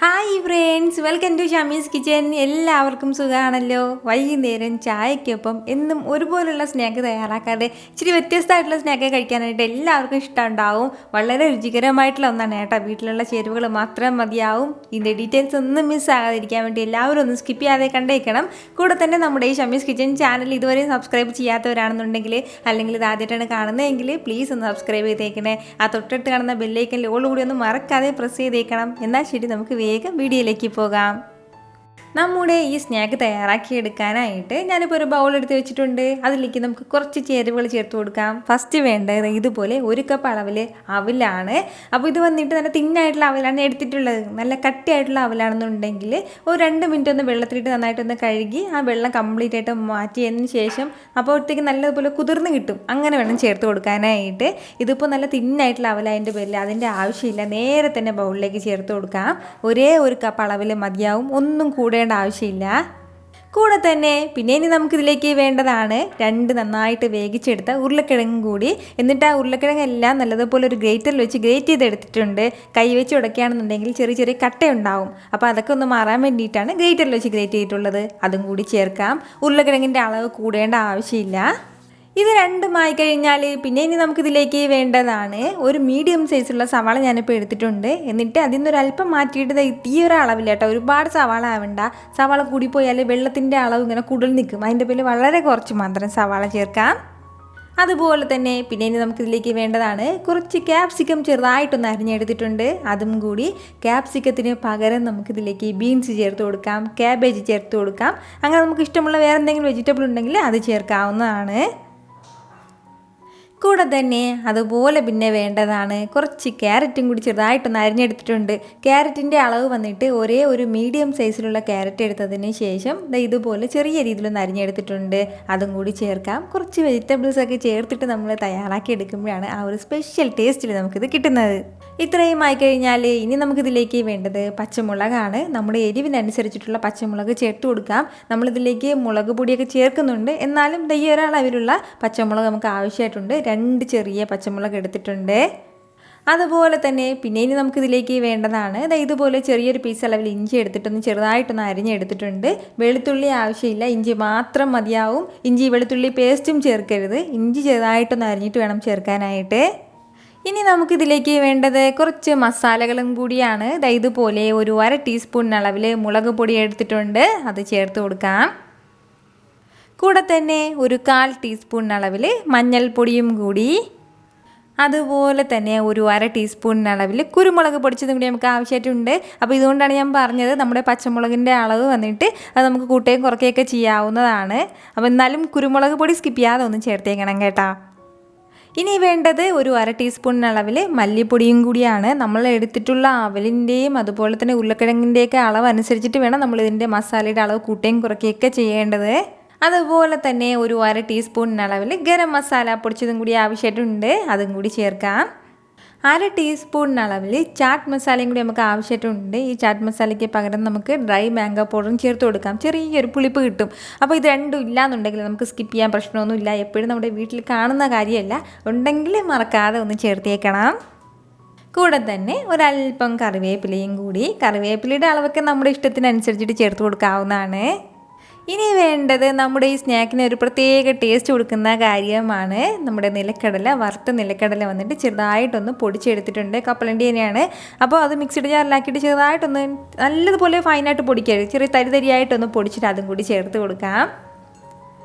Hi friends, welcome to Shamee's kitchen. എല്ലാവർക്കും സുഖമാണല്ലോ. വൈകുന്നേരം ചായക്കൊപ്പം എന്നും ഒരുപോലുള്ള സ്നാക്ക് തയ്യാറാക്കാതെ ഇച്ചിരി വ്യത്യസ്തമായിട്ടുള്ള സ്നാക്ക് കഴിക്കാനായിട്ട് എല്ലാവർക്കും ഇഷ്ടമുണ്ടാവും. വളരെ രുചികരമായിട്ടുള്ള ഒന്നാണ് കേട്ടോ. വീട്ടിലുള്ള ചേരുവകൾ മാത്രം മതിയാവും. ഇതിൻ്റെ ഡീറ്റെയിൽസ് ഒന്നും മിസ്സാകാതിരിക്കാൻ വേണ്ടി എല്ലാവരും ഒന്ന് സ്കിപ്പ് ചെയ്യാതെ കണ്ടേക്കണം. കൂടെ തന്നെ നമ്മുടെ ഈ ഷമീസ് കിച്ചൻ ചാനൽ ഇതുവരെ സബ്സ്ക്രൈബ് ചെയ്യാത്തവരാണെന്നുണ്ടെങ്കിൽ, അല്ലെങ്കിൽ ഇത് ആദ്യമായിട്ടാണ് കാണുന്നതെങ്കിൽ പ്ലീസ് ഒന്ന് സബ്സ്ക്രൈബ് ചെയ്തേക്കണേ. ആ തൊട്ടടുത്ത് കാണുന്ന ബെല്ലൈക്കനിൽ ഓൾ കൂടി ഒന്ന് മറക്കാതെ പ്രസ് ചെയ്തേക്കണം. എന്നാൽ ശരി, നമുക്ക് വേഗം വീഡിയോയിലേക്ക് പോകാം. നമ്മുടെ ഈ സ്നാക്ക് തയ്യാറാക്കിയെടുക്കാനായിട്ട് ഞാനിപ്പോൾ ഒരു ബൗൾ എടുത്ത് വെച്ചിട്ടുണ്ട്. അതിലേക്ക് നമുക്ക് കുറച്ച് ചേരുവകൾ ചേർത്ത് കൊടുക്കാം. ഫസ്റ്റ് വേണ്ടത് ഇതുപോലെ 1 കപ്പ് അളവിൽ അവിലാണ്. അപ്പോൾ ഇത് വന്നിട്ട് നല്ല തിന്നായിട്ടുള്ള അവലാണ് എടുത്തിട്ടുള്ളത്. നല്ല കട്ടിയായിട്ടുള്ള അവലാണെന്നുണ്ടെങ്കിൽ ഒരു 2 മിനിറ്റ് ഒന്ന് വെള്ളത്തിലിട്ട് നന്നായിട്ടൊന്ന് കഴുകി ആ വെള്ളം കംപ്ലീറ്റ് ആയിട്ട് മാറ്റിയതിന് ശേഷം അപ്പോഴത്തേക്ക് നല്ലതുപോലെ കുതിർന്ന് കിട്ടും. അങ്ങനെ വേണം ചേർത്ത് കൊടുക്കാനായിട്ട്. ഇതിപ്പോൾ നല്ല തിന്നായിട്ടുള്ള അവലായതിൻ്റെ പേരിൽ അതിൻ്റെ ആവശ്യമില്ല, നേരെ തന്നെ ബൗളിലേക്ക് ചേർത്ത് കൊടുക്കാം. ഒരേ 1 കപ്പ് അളവിൽ മതിയാവും, ഒന്നും കൂടെ ആവശ്യമില്ല. കൂടെ തന്നെ പിന്നെ ഇനി നമുക്കിതിലേക്ക് വേണ്ടതാണ് 2 നന്നായിട്ട് വേവിച്ചെടുത്ത ഉരുളക്കിഴങ്ങും കൂടി. എന്നിട്ട് ആ ഉരുളക്കിഴങ്ങെല്ലാം നല്ലതുപോലെ ഒരു ഗ്രേറ്ററിൽ വെച്ച് ഗ്രേറ്റ് ചെയ്തെടുത്തിട്ടുണ്ട്. കൈ വെച്ച് ഉടക്കുകയാണെന്നുണ്ടെങ്കിൽ ചെറിയ ചെറിയ കട്ടയുണ്ടാവും. അപ്പോൾ അതൊക്കെ ഒന്ന് മാറാൻ വേണ്ടിയിട്ടാണ് ഗ്രേറ്ററിൽ വെച്ച് ഗ്രേറ്റ് ചെയ്തിട്ടുള്ളത്. അതും കൂടി ചേർക്കാം. ഉരുളക്കിഴങ്ങിൻ്റെ അളവ് കൂടേണ്ട ആവശ്യമില്ല. ഇത് രണ്ടുമായി കഴിഞ്ഞാൽ പിന്നെ ഇനി നമുക്കിതിലേക്ക് വേണ്ടതാണ് ഒരു മീഡിയം സൈസുള്ള സവാള ഞാനിപ്പോൾ എടുത്തിട്ടുണ്ട്. എന്നിട്ട് അതിൽ നിന്നൊരല്പം മാറ്റിയിട്ട് ഈ ഒരു അളവിൽ കേട്ടോ, ഒരുപാട് സവാള ആവണ്ട. സവാള കൂടിപ്പോയാൽ വെള്ളത്തിൻ്റെ അളവ് ഇങ്ങനെ കൂടുതൽ നിൽക്കും. അതിൻ്റെ പേരിൽ വളരെ കുറച്ച് മാത്രം സവാള ചേർക്കാം. അതുപോലെ തന്നെ പിന്നെ ഇനി നമുക്കിതിലേക്ക് വേണ്ടതാണ് കുറച്ച് ക്യാപ്സിക്കം ചെറുതായിട്ടൊന്ന് അരിഞ്ഞെടുത്തിട്ടുണ്ട്. അതും കൂടി. ക്യാപ്സിക്കത്തിന് പകരം നമുക്കിതിലേക്ക് ബീൻസ് ചേർത്ത് കൊടുക്കാം, ക്യാബേജ് ചേർത്ത് കൊടുക്കാം. അങ്ങനെ നമുക്ക് ഇഷ്ടമുള്ള വേറെ എന്തെങ്കിലും വെജിറ്റബിൾ ഉണ്ടെങ്കിൽ അത് ചേർക്കാവുന്നതാണ്. കൂടെ തന്നെ അതുപോലെ പിന്നെ വേണ്ടതാണ് കുറച്ച് ക്യാരറ്റും കൂടി ചെറുതായിട്ടൊന്ന് അരിഞ്ഞെടുത്തിട്ടുണ്ട്. ക്യാരറ്റിൻ്റെ അളവ് വന്നിട്ട് ഒരേ ഒരു മീഡിയം സൈസിലുള്ള ക്യാരറ്റ് എടുത്തതിന് ശേഷം ഇതുപോലെ ചെറിയ രീതിയിലൊന്ന് അരിഞ്ഞെടുത്തിട്ടുണ്ട്. അതും കൂടി ചേർക്കാം. കുറച്ച് വെജിറ്റബിൾസൊക്കെ ചേർത്തിട്ട് നമ്മൾ തയ്യാറാക്കി എടുക്കുമ്പോഴാണ് ആ ഒരു സ്പെഷ്യൽ ടേസ്റ്റിൽ നമുക്കിത് കിട്ടുന്നത്. ഇത്രയും ആയിക്കഴിഞ്ഞാൽ ഇനി നമുക്കിതിലേക്ക് വേണ്ടത് പച്ചമുളകാണ്. നമ്മുടെ എരിവിനനുസരിച്ചിട്ടുള്ള പച്ചമുളക് ചേർത്ത് കൊടുക്കാം. നമ്മളിതിലേക്ക് മുളക് പൊടിയൊക്കെ ചേർക്കുന്നുണ്ട്, എന്നാലും ഈ ഒരളവിലുള്ള പച്ചമുളക് നമുക്ക് ആവശ്യമായിട്ടുണ്ട്. 2 ചെറിയ പച്ചമുളക് എടുത്തിട്ടുണ്ട്. അതുപോലെ തന്നെ പിന്നെ ഇനി നമുക്കിതിലേക്ക് വേണ്ടതാണ് ഇതുപോലെ ചെറിയൊരു പീസ് അളവിൽ ഇഞ്ചി എടുത്തിട്ടൊന്ന് ചെറുതായിട്ടൊന്ന് അരിഞ്ഞെടുത്തിട്ടുണ്ട്. വെളുത്തുള്ളി ആവശ്യമില്ല, ഇഞ്ചി മാത്രം മതിയാവും. ഇഞ്ചി വെളുത്തുള്ളി പേസ്റ്റും ചേർക്കരുത്. ഇഞ്ചി ചെറുതായിട്ടൊന്ന് അരിഞ്ഞിട്ട് വേണം ചേർക്കാനായിട്ട്. ഇനി നമുക്കിതിലേക്ക് വേണ്ടത് കുറച്ച് മസാലകളും കൂടിയാണ്. ഇതുപോലെ ഒരു 1/2 ടീസ്പൂൺ അളവിൽ മുളക് പൊടി എടുത്തിട്ടുണ്ട്. അത് ചേർത്ത് കൊടുക്കാം. കൂടെ തന്നെ ഒരു 1/4 ടീസ്പൂൺ അളവിൽ മഞ്ഞൾപ്പൊടിയും കൂടി. അതുപോലെ തന്നെ ഒരു 1/2 ടീസ്പൂൺ അളവിൽ കുരുമുളക് പൊടിച്ചതും കൂടി നമുക്ക് ആവശ്യമായിട്ടുണ്ട്. അപ്പോൾ ഇതുകൊണ്ടാണ് ഞാൻ പറഞ്ഞത് നമ്മുടെ പച്ചമുളകിൻ്റെ അളവ് വന്നിട്ട് അത് നമുക്ക് കൂട്ടുകയും കുറയ്ക്കുകയൊക്കെ ചെയ്യാവുന്നതാണ്. അപ്പോൾ എന്നാലും കുരുമുളക് പൊടി സ്കിപ്പ് ചെയ്യാതെ ഒന്ന് ചേർത്തേക്കണം കേട്ടോ. ഇനി വേണ്ടത് ഒരു 1/2 ടീസ്പൂൺ അളവിൽ മല്ലിപ്പൊടിയും കൂടിയാണ്. നമ്മൾ എടുത്തിട്ടുള്ള അവലിൻ്റെയും അതുപോലെ തന്നെ ഉരുളക്കിഴങ്ങിൻ്റെയൊക്കെ അളവ് അനുസരിച്ചിട്ട് വേണം നമ്മൾ ഇതിൻ്റെ മസാലയുടെ അളവ് കൂട്ടുകയും കുറയ്ക്കുകയൊക്കെ ചെയ്യേണ്ടത്. അതുപോലെ തന്നെ ഒരു 1/2 ടീസ്പൂൺ അളവിൽ ഗരം മസാല പൊടിച്ചതും കൂടി ആവശ്യമായിട്ടുണ്ട്. അതും കൂടി ചേർക്കാം. 1/2 ടീസ്പൂൺ അളവിൽ ചാറ്റ് മസാലയും കൂടി നമുക്ക് ആവശ്യമായിട്ടുണ്ട്. ഈ ചാറ്റ് മസാലയ്ക്ക് പകരം നമുക്ക് ഡ്രൈ മാംഗോ പൗഡറും ചേർത്ത് കൊടുക്കാം. ചെറിയൊരു പുളിപ്പ് കിട്ടും. അപ്പോൾ ഇത് രണ്ടും ഇല്ലയെന്നുണ്ടെങ്കിൽ നമുക്ക് സ്കിപ്പ് ചെയ്യാൻ പ്രശ്നമൊന്നുമില്ല. എപ്പോഴും നമ്മുടെ വീട്ടിൽ കാണുന്ന കാര്യമല്ല, ഉണ്ടെങ്കിൽ മറക്കാതെ ഒന്ന് ചേർത്തേക്കണം. കൂടെ തന്നെ ഒരല്പം കറിവേപ്പിലയും കൂടി. കറിവേപ്പിലയുടെ അളവൊക്കെ നമ്മുടെ ഇഷ്ടത്തിനനുസരിച്ചിട്ട് ചേർത്ത് കൊടുക്കാവുന്നതാണ്. ഇനി വേണ്ടത് നമ്മുടെ ഈ സ്നാക്കിന് ഒരു പ്രത്യേക ടേസ്റ്റ് കൊടുക്കുന്ന കാര്യമാണ് നമ്മുടെ നിലക്കടല. വറുത്ത നിലക്കടല വന്നിട്ട് ചെറുതായിട്ടൊന്ന് പൊടിച്ചെടുത്തിട്ടുണ്ട്. കപ്പലണ്ടി തന്നെയാണ്. അപ്പോൾ അത് മിക്സിഡ് ജാറിലാക്കിയിട്ട് ചെറുതായിട്ടൊന്ന് നല്ലതുപോലെ ഫൈനായിട്ട് പൊടിക്കരുത്, ചെറിയ തരിതരിയായിട്ടൊന്ന് പൊടിച്ചിട്ട് അതും കൂടി ചേർത്ത് കൊടുക്കാം.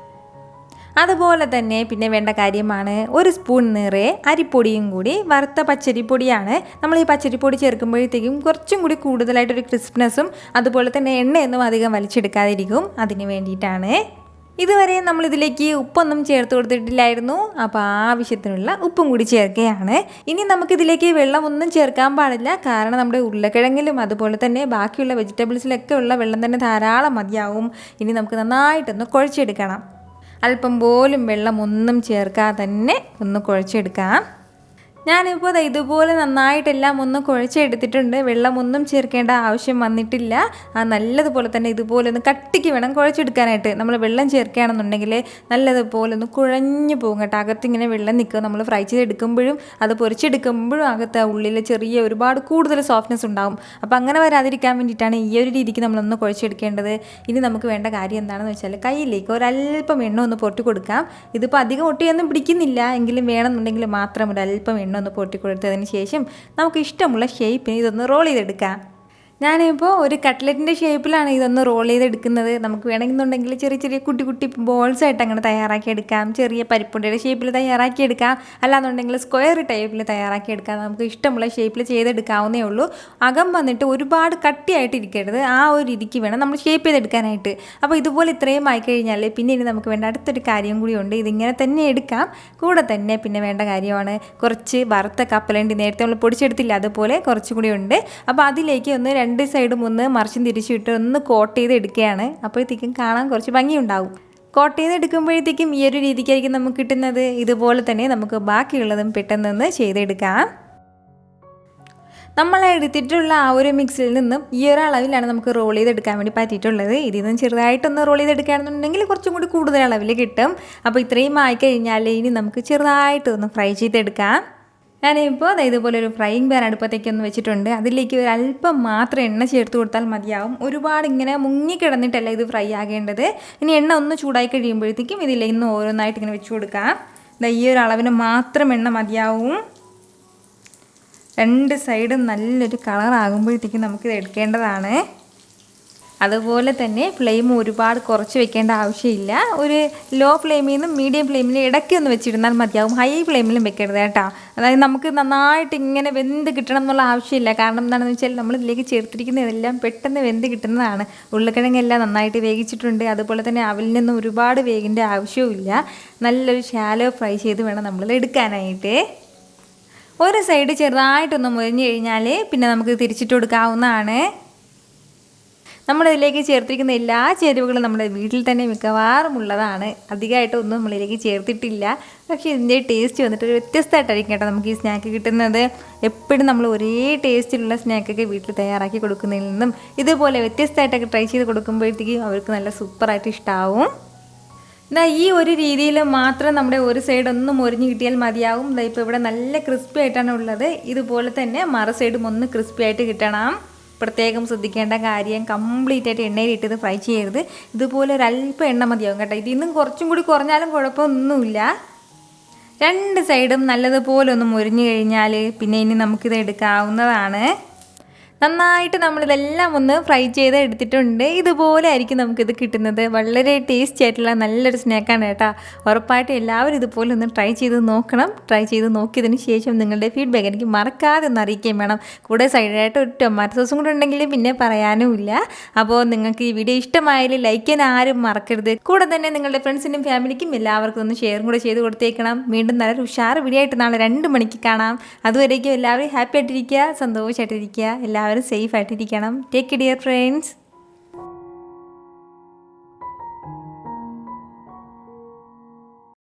അതുപോലെ തന്നെ പിന്നെ വേണ്ട കാര്യമാണ് 1 സ്പൂൺ നിറയെ അരിപ്പൊടിയും കൂടി. വറുത്ത പച്ചരിപ്പൊടിയാണ്. നമ്മൾ ഈ പച്ചരിപ്പൊടി ചേർക്കുമ്പോഴത്തേക്കും കുറച്ചും കൂടി കൂടുതലായിട്ടൊരു ക്രിസ്പ്നെസ്സും അതുപോലെ തന്നെ എണ്ണയൊന്നും അധികം വലിച്ചെടുക്കാതിരിക്കും. അതിന് വേണ്ടിയിട്ടാണ്. ഇതുവരെ നമ്മളിതിലേക്ക് ഉപ്പൊന്നും ചേർത്ത് കൊടുത്തിട്ടില്ലായിരുന്നു. അപ്പോൾ ആവശ്യത്തിനുള്ള ഉപ്പും കൂടി ചേർക്കുകയാണ്. ഇനി നമുക്കിതിലേക്ക് വെള്ളമൊന്നും ചേർക്കാൻ പാടില്ല. കാരണം നമ്മുടെ ഉരുളക്കിഴങ്ങിലും അതുപോലെ തന്നെ ബാക്കിയുള്ള വെജിറ്റബിൾസിലൊക്കെ ഉള്ള വെള്ളം തന്നെ ധാരാളം മതിയാവും. ഇനി നമുക്ക് നന്നായിട്ടൊന്ന് കുഴച്ചെടുക്കണം. അല്പം പോലും വെള്ളമൊന്നും ചേർക്കാതെ തന്നെ ഒന്ന് കുഴച്ചെടുക്കാം. ഞാനിപ്പോൾ ഇതുപോലെ നന്നായിട്ടെല്ലാം ഒന്ന് കുഴച്ചെടുത്തിട്ടുണ്ട്. വെള്ളമൊന്നും ചേർക്കേണ്ട ആവശ്യം വന്നിട്ടില്ല. നല്ലതുപോലെ തന്നെ ഇതുപോലെ ഒന്ന് കട്ടിക്ക് വേണം കുഴച്ചെടുക്കാനായിട്ട്. നമ്മൾ വെള്ളം ചേർക്കുകയാണെന്നുണ്ടെങ്കിൽ നല്ലതുപോലെ ഒന്ന് കുഴഞ്ഞു പോകും കേട്ടോ. അകത്തിങ്ങനെ വെള്ളം നിൽക്കുക. നമ്മൾ ഫ്രൈ ചെയ്തെടുക്കുമ്പോഴും അത് പൊരിച്ചെടുക്കുമ്പോഴും അകത്ത് ഉള്ളിൽ ചെറിയ ഒരുപാട് കൂടുതൽ സോഫ്റ്റ്നെസ് ഉണ്ടാകും. അപ്പോൾ അങ്ങനെ വരാതിരിക്കാൻ വേണ്ടിയിട്ടാണ് ഈ ഒരു രീതിക്ക് നമ്മളൊന്ന് കുഴച്ചെടുക്കേണ്ടത്. ഇനി നമുക്ക് വേണ്ട കാര്യം എന്താണെന്ന് വെച്ചാൽ കയ്യിലേക്ക് ഒരല്പം എണ്ണ ഒന്ന് പൊട്ടി കൊടുക്കാം. ഇതിപ്പോൾ അധികം ഒട്ടിയൊന്നും പിടിക്കുന്നില്ല, എങ്കിലും വേണമെന്നുണ്ടെങ്കിൽ മാത്രം ഒരല്പം എണ്ണ ഒന്ന് പൊട്ടി കൊടുത്തതിന് ശേഷം നമുക്ക് ഇഷ്ടമുള്ള ഷേപ്പിന് ഇതൊന്ന് റോൾ ചെയ്തെടുക്കാം. ഞാനിപ്പോൾ ഒരു കട്ട്ലറ്റിൻ്റെ ഷേപ്പിലാണ് ഇതൊന്ന് റോൾ ചെയ്തെടുക്കുന്നത്. നമുക്ക് വേണമെന്നുണ്ടെങ്കിൽ ചെറിയ ചെറിയ കുട്ടി കുട്ടി ബോൾസായിട്ട് അങ്ങനെ തയ്യാറാക്കിയെടുക്കാം. ചെറിയ പരിപ്പുണ്ടയുടെ ഷേപ്പിൽ തയ്യാറാക്കിയെടുക്കാം. അല്ലാന്നുണ്ടെങ്കിൽ സ്ക്വയർ ടൈപ്പിൽ തയ്യാറാക്കിയെടുക്കാം. നമുക്ക് ഇഷ്ടമുള്ള ഷേപ്പിൽ ചെയ്തെടുക്കാവുന്നേ ഉള്ളൂ. അകം വന്നിട്ട് ഒരുപാട് കട്ടിയായിട്ട് ഇരിക്കരുത്. ആ ഒരു രീതിക്ക് വേണം നമ്മൾ ഷേപ്പ് ചെയ്തെടുക്കാനായിട്ട്. അപ്പോൾ ഇതുപോലെ ഇത്രയും ആയിക്കഴിഞ്ഞാൽ പിന്നെ ഇനി നമുക്ക് വേണ്ട അടുത്തൊരു കാര്യം കൂടിയുണ്ട്. ഇതിങ്ങനെ തന്നെ എടുക്കാം. കൂടെ തന്നെ പിന്നെ വേണ്ട കാര്യമാണ് കുറച്ച് വറുത്ത കപ്പലണ്ടി. നേരത്തെ നമ്മൾ പൊടിച്ചെടുത്തില്ല, അതുപോലെ കുറച്ചും കൂടി ഉണ്ട്. അപ്പോൾ അതിലേക്ക് ഒന്ന് 2 സൈഡും ഒന്ന് മറിച്ചും തിരിച്ചിട്ട് ഒന്ന് കോട്ട് ചെയ്ത് എടുക്കുകയാണ്. അപ്പോഴത്തേക്കും കാണാൻ കുറച്ച് ഭംഗിയുണ്ടാവും. കോട്ട് ചെയ്ത് എടുക്കുമ്പോഴത്തേക്കും ഈ ഒരു രീതിക്കായിരിക്കും നമുക്ക് കിട്ടുന്നത്. ഇതുപോലെ തന്നെ നമുക്ക് ബാക്കിയുള്ളതും പെട്ടെന്നൊന്ന് ചെയ്തെടുക്കാം. നമ്മൾ എടുത്തിട്ടുള്ള ആ ഒരു മിക്സിൽ നിന്നും ഈ ഒരു അളവിലാണ് നമുക്ക് റോൾ ചെയ്തെടുക്കാൻ വേണ്ടി പറ്റിയിട്ടുള്ളത്. ഇതിൽ നിന്നും ചെറുതായിട്ടൊന്ന് റോൾ ചെയ്തെടുക്കുകയാണെന്നുണ്ടെങ്കിൽ കുറച്ചും കൂടി കൂടുതൽ അളവിൽ കിട്ടും. അപ്പോൾ ഇത്രയും ആയിക്കഴിഞ്ഞാൽ ഇനി നമുക്ക് ചെറുതായിട്ടൊന്ന് ഫ്രൈ ചെയ്തെടുക്കാം. ഞാനിപ്പോൾ ഇതുപോലെ ഒരു ഫ്രൈയിങ് പാൻ അടുപ്പത്തേക്കൊന്ന് വെച്ചിട്ടുണ്ട്. അതിലേക്ക് ഒരു അല്പം മാത്രം എണ്ണ ചേർത്ത് കൊടുത്താൽ മതിയാവും. ഒരുപാട് ഇങ്ങനെ മുങ്ങിക്കിടന്നിട്ടല്ല ഇത് ഫ്രൈ ആകേണ്ടത്. ഇനി എണ്ണ ഒന്ന് ചൂടായി കഴിയുമ്പോഴത്തേക്കും ഇതിലേക്ക് ഇന്ന് ഓരോന്നായിട്ട് ഇങ്ങനെ വെച്ച് കൊടുക്കാം. ഈ ഒരു അളവിന് മാത്രം എണ്ണ മതിയാവും. 2 സൈഡും നല്ലൊരു കളറാകുമ്പോഴത്തേക്കും നമുക്കിത് എടുക്കേണ്ടതാണ്. അതുപോലെ തന്നെ ഫ്ലെയിം ഒരുപാട് കുറച്ച് വെക്കേണ്ട ആവശ്യമില്ല. ഒരു ലോ ഫ്ലെയിമിൽ നിന്നും മീഡിയം ഫ്ലെയിമിൽ ഇടയ്ക്ക് ഒന്ന് വെച്ചിരുന്നാൽ മതിയാവും. ഹൈ ഫ്ലെയിമിലും വെക്കരുത് കേട്ടോ. അതായത് നമുക്ക് നന്നായിട്ട് ഇങ്ങനെ വെന്ത് കിട്ടണം എന്നുള്ള ആവശ്യമില്ല. കാരണം എന്താണെന്ന് വെച്ചാൽ നമ്മൾ ഇതിലേക്ക് ചേർത്തിരിക്കുന്നതെല്ലാം പെട്ടെന്ന് വെന്ത് കിട്ടുന്നതാണ്. ഉരുളക്കിഴങ്ങെല്ലാം നന്നായിട്ട് വേവിച്ചിട്ടുണ്ട്. അതുപോലെ തന്നെ അവലിൽ നിന്നും ഒരുപാട് വേഗിൻ്റെ ആവശ്യവുമില്ല. നല്ലൊരു ഷാലോ ഫ്രൈ ചെയ്ത് വേണം നമ്മളിത് എടുക്കാനായിട്ട്. ഒരു സൈഡ് ചെറുതായിട്ടൊന്ന് മുരിഞ്ഞ് കഴിഞ്ഞാൽ പിന്നെ നമുക്ക് തിരിച്ചിട്ട് കൊടുക്കാവുന്നതാണ്. നമ്മളിതിലേക്ക് ചേർത്തിരിക്കുന്ന എല്ലാ ചേരുവകളും നമ്മുടെ വീട്ടിൽ തന്നെ മിക്കവാറും ഉള്ളതാണ്. അധികമായിട്ടൊന്നും നമ്മളിതിലേക്ക് ചേർത്തിട്ടില്ല. പക്ഷേ ഇതിൻ്റെ ടേസ്റ്റ് വന്നിട്ട് ഒരു വ്യത്യസ്തമായിട്ടായിരിക്കും കേട്ടോ നമുക്ക് ഈ സ്നാക്ക് കിട്ടുന്നത്. എപ്പോഴും നമ്മൾ ഒരേ ടേസ്റ്റിലുള്ള സ്നാക്കൊക്കെ വീട്ടിൽ തയ്യാറാക്കി കൊടുക്കുന്നതിൽ നിന്നും ഇതുപോലെ വ്യത്യസ്തമായിട്ടൊക്കെ ട്രൈ ചെയ്ത് കൊടുക്കുമ്പോഴത്തേക്കും അവർക്ക് നല്ല സൂപ്പറായിട്ട് ഇഷ്ടമാവും. ഈ ഒരു രീതിയിൽ മാത്രം നമ്മുടെ ഒരു സൈഡ് ഒന്ന് മുരിഞ്ഞ് കിട്ടിയാൽ മതിയാവും. ഇപ്പോൾ ഇവിടെ നല്ല ക്രിസ്പി ആയിട്ടാണ് ഉള്ളത്. ഇതുപോലെ തന്നെ മറു സൈഡും ഒന്ന് ക്രിസ്പി ആയിട്ട് കിട്ടണം. പ്രത്യേകം ശ്രദ്ധിക്കേണ്ട കാര്യം, കംപ്ലീറ്റ് ആയിട്ട് എണ്ണയിലിട്ടത് ഫ്രൈ ചെയ്യരുത്. ഇതുപോലെ ഒരല്പം എണ്ണ മതിയാവും കേട്ടോ. ഇതിൽ നിന്നും കുറച്ചും കൂടി കുറഞ്ഞാലും കുഴപ്പമൊന്നുമില്ല. 2 സൈഡും നല്ലതുപോലെ ഒന്ന് മുരിഞ്ഞു കഴിഞ്ഞാൽ പിന്നെ ഇനി നമുക്കിത് എടുക്കാവുന്നതാണ്. നന്നായിട്ട് നമ്മളിതെല്ലാം ഒന്ന് ഫ്രൈ ചെയ്ത് എടുത്തിട്ടുണ്ട്. ഇതുപോലെ ആയിരിക്കും നമുക്കിത് കിട്ടുന്നത്. വളരെ ടേസ്റ്റി ആയിട്ടുള്ള നല്ലൊരു സ്നാക്കാണ് കേട്ടോ. ഉറപ്പായിട്ട് എല്ലാവരും ഇതുപോലെ ഒന്ന് ട്രൈ ചെയ്ത് നോക്കണം. ട്രൈ ചെയ്ത് നോക്കിയതിന് ശേഷം നിങ്ങളുടെ ഫീഡ്ബാക്ക് എനിക്ക് മറക്കാതെ ഒന്ന് അറിയിക്കുകയും വേണം. കൂടെ സൈഡായിട്ട് ഒരു ടൊമാറ്റോ സോസും കൂടെ ഉണ്ടെങ്കിൽ പിന്നെ പറയാനുമില്ല. അപ്പോൾ നിങ്ങൾക്ക് ഈ വീഡിയോ ഇഷ്ടമായാലും ലൈക്ക് ചെയ്യാൻ ആരും മറക്കരുത്. കൂടെ തന്നെ നിങ്ങളുടെ ഫ്രണ്ട്സിനും ഫാമിലിക്കും എല്ലാവർക്കും ഒന്ന് ഷെയറും കൂടെ ചെയ്ത് കൊടുത്തേക്കണം. വീണ്ടും നല്ലൊരു ഉഷാറ് വീഡിയോ ആയിട്ട് നാളെ 2 മണിക്ക് കാണാം. അതുവരേക്കും എല്ലാവരും ഹാപ്പി ആയിട്ടിരിക്കുക, സന്തോഷമായിട്ടിരിക്കുക, എല്ലാവരും സേഫ് ആയിട്ടിരിക്കണം. Take care friends.